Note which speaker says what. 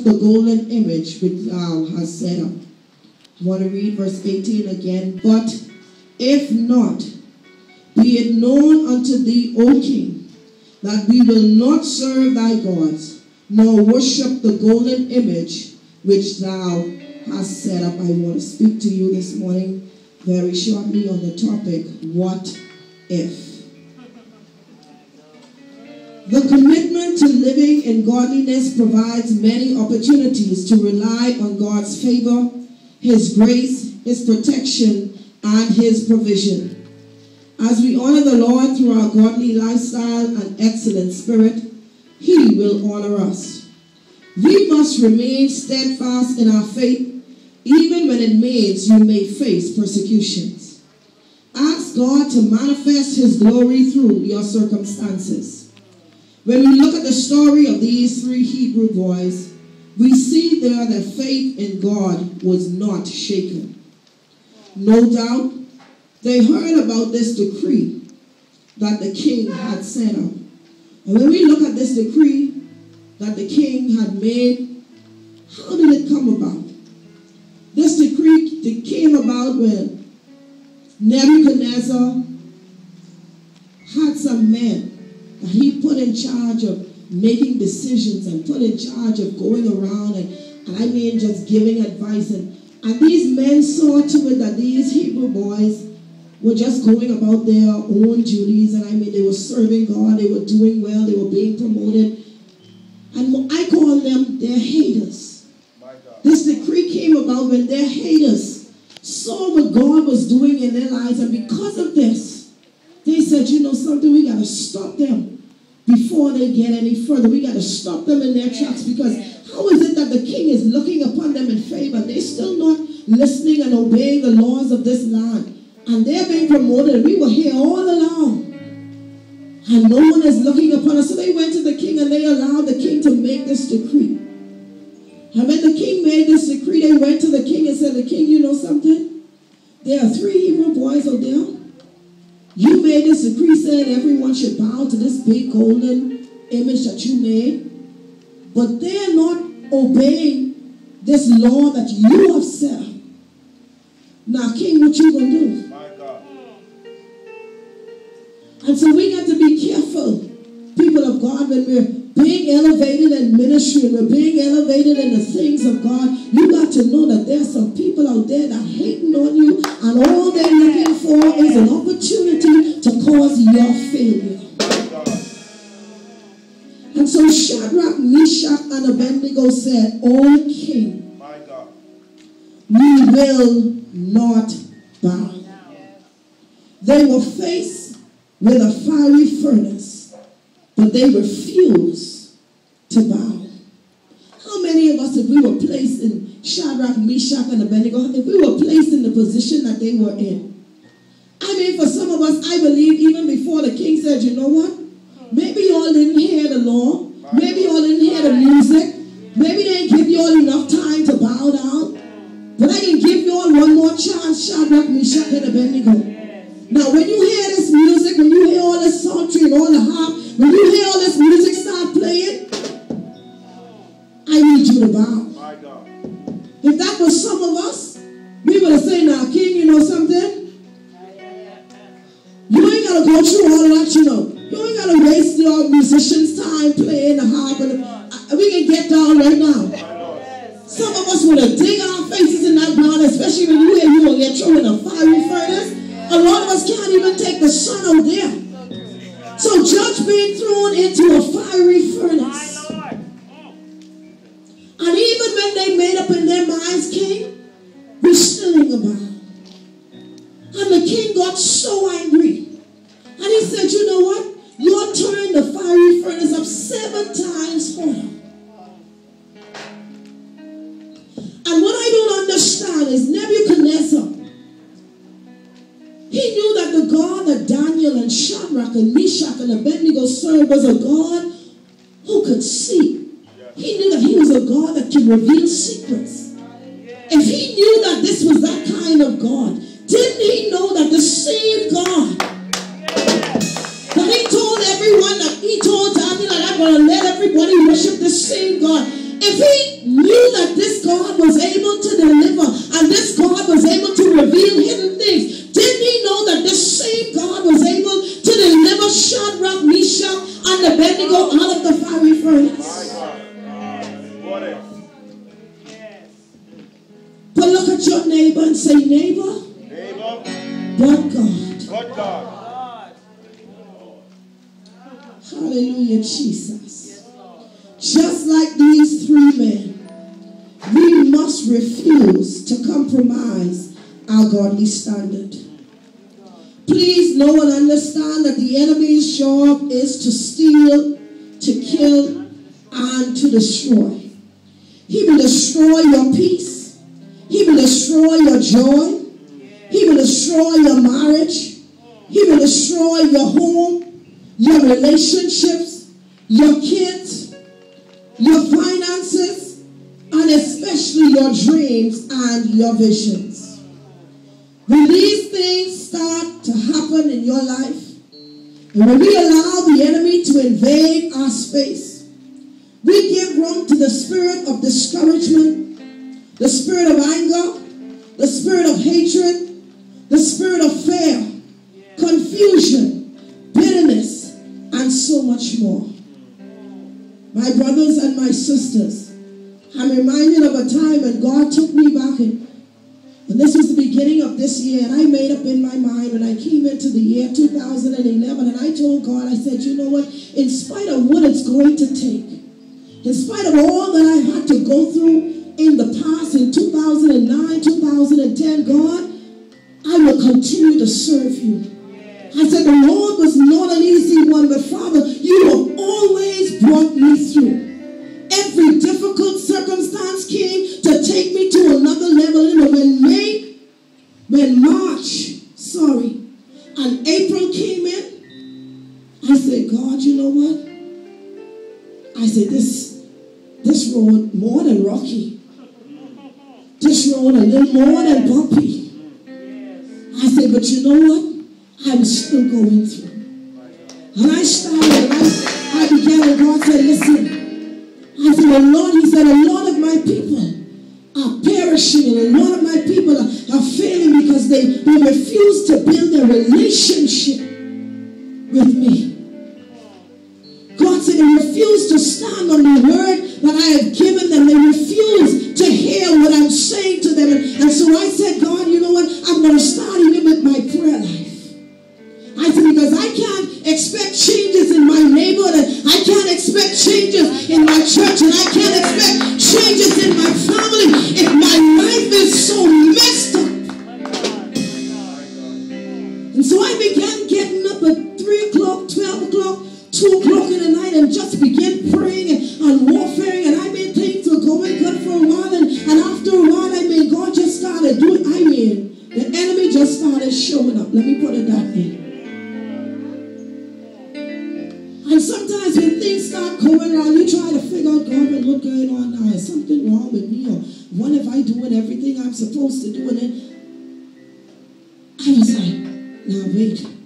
Speaker 1: the golden image which thou hast set up. I want to read verse 18 again. But if not, be it known unto thee, O king, that we will not serve thy gods, nor worship the golden image which thou hast set up. I want to speak to you this morning very shortly on the topic, what if? The commitment to living in godliness provides many opportunities to rely on God's favor, His grace, His protection, and His provision. As we honor the Lord through our godly lifestyle and excellent spirit, He will honor us. We must remain steadfast in our faith, even when it means you may face persecutions. Ask God to manifest His glory through your circumstances. When we look at the story of these three Hebrew boys, we see there that faith in God was not shaken. No doubt, they heard about this decree that the king had sent out. And when we look at this decree that the king had made, how did it come about? This decree came about when Nebuchadnezzar had some men that he put in charge of making decisions and put in charge of going around and I mean just giving advice. And these men saw to it that these Hebrew boys were just going about their own duties. And I mean, they were serving God, they were doing well, they were being promoted. And I call them their haters. This decree came about when their haters saw what God was doing in their lives. And because of this, they said, you know something, we got to stop them before they get any further. We got to stop them in their tracks, because how is it that the king is looking upon them in favor? They're still not listening and obeying the laws of this land. And they're being promoted. We were here all along. And no one is looking upon us. So they went to the king and they allowed the king to make this decree. And when the king made this decree, they went to the king and said, the king, you know something? There are three Hebrew boys out there. You made this decree saying everyone should bow to this big golden image that you made. But they're not obeying this law that you have set up. Now, king, what you going to do? My God. And so we got to be careful, people of God, when we're being elevated in ministry and we're being elevated in the things of God. You got to know that there's some people out there that are hating on you, and all they're looking for is an opportunity to cause your failure. And so Shadrach, Meshach, and Abednego said, O king, we will not bow. They were faced with a fiery furnace, but they refused to bow. How many of us, if we were placed in Shadrach, Meshach, and Abednego, if we were placed in the position that they were in? I mean, for some of us, I believe even before the king said, you know what? Maybe you all didn't hear the law. Maybe you all didn't hear the music. Maybe they didn't give you all enough time to bow down. But I can give you all one more chance, Shadrach, Meshach, and Abednego. Now, when you hear this music, when you hear all this psaltery and all the harp, when you hear all this music start playing, I need you to bow. My God. If that was some of us, we would have said, now, king, you know something? You ain't got to go through all that, you know. You ain't got to waste your musicians' time playing the harp. And we can get down right now. Some of us would have dig our faces in that ground, especially when you hear you will get thrown in a fiery furnace. A lot of us can't even take the sun out there. So just being thrown into a fiery furnace. And even when they made up in their minds, king, we're still in the bow. And the king got so angry. And he said, you know what? Lord turned the fiery furnace up 7 times hotter. And what I don't understand is Nebuchadnezzar, he knew that the God that Daniel and Shadrach and Meshach and Abednego served was a God who could see. He knew that he was a God that can reveal secrets. If he knew that this was that kind of God, didn't he know that the same God that he told everyone, that he told Daniel, that I'm going to let everybody worship the same God, If he knew that this God was able to deliver and this God was able to reveal hidden things, didn't he know that this same God was able to deliver Shadrach, Meshach, and Abednego out of the fiery furnace? But look at your neighbor and say, neighbor, but God.
Speaker 2: But God.
Speaker 1: Hallelujah, Jesus. Just like these three men, we must refuse to compromise our godly standard. Please know and understand that the enemy's job is to steal, to kill, and to destroy. He will destroy your peace. He will destroy your joy. He will destroy your marriage. He will destroy your home, your relationships, your kids, your finances, and especially your dreams and your visions. When these things start to happen in your life, and when we allow the enemy to invade our space, we give room to the spirit of discouragement, the spirit of anger, the spirit of hatred, the spirit of fear, confusion, bitterness, and so much more. My brothers and my sisters, I'm reminded of a time when God took me back in. And this was the beginning of this year, and I made up in my mind when I came into the year 2011, and I told God, I said, you know what, in spite of what it's going to take, in spite of all that I've had to go through in the past, in 2009, 2010, God, I will continue to serve you. I said, the Lord was not an easy one, but Father, you have always brought me through. Every difficult circumstance came to take me to another level. When and April came in, I said, God, you know what? I said, this road more than rocky. This road a little more than bumpy. I said, but you know what? I'm still going through. And I started, and I began, and God said, listen. I said, well, Lord, he said, a lot of my people are perishing, and a lot of my people are failing because they refuse to build a relationship with me. God said they refuse to stand on the word that I have given them. They refuse to hear what I'm saying to them. And so I said, God, you know what? I'm going to start even with my prayer life. I said, because I can't expect changes in my neighborhood, and I can't expect changes in my church, and I can't expect changes in my family if my life is so messed up. And so I began getting up at 3 o'clock, 12 o'clock, 2 o'clock in the night, and just began praying and warfaring, and I mean, things were going good for a while, and after a while, I mean, God just started doing, the enemy just started showing up. Let me put it that way. And sometimes when things start going wrong, you try to figure out, God, what's going on now? Is something wrong with me? Or what if I doing everything I'm supposed to do? And then I was like, now wait.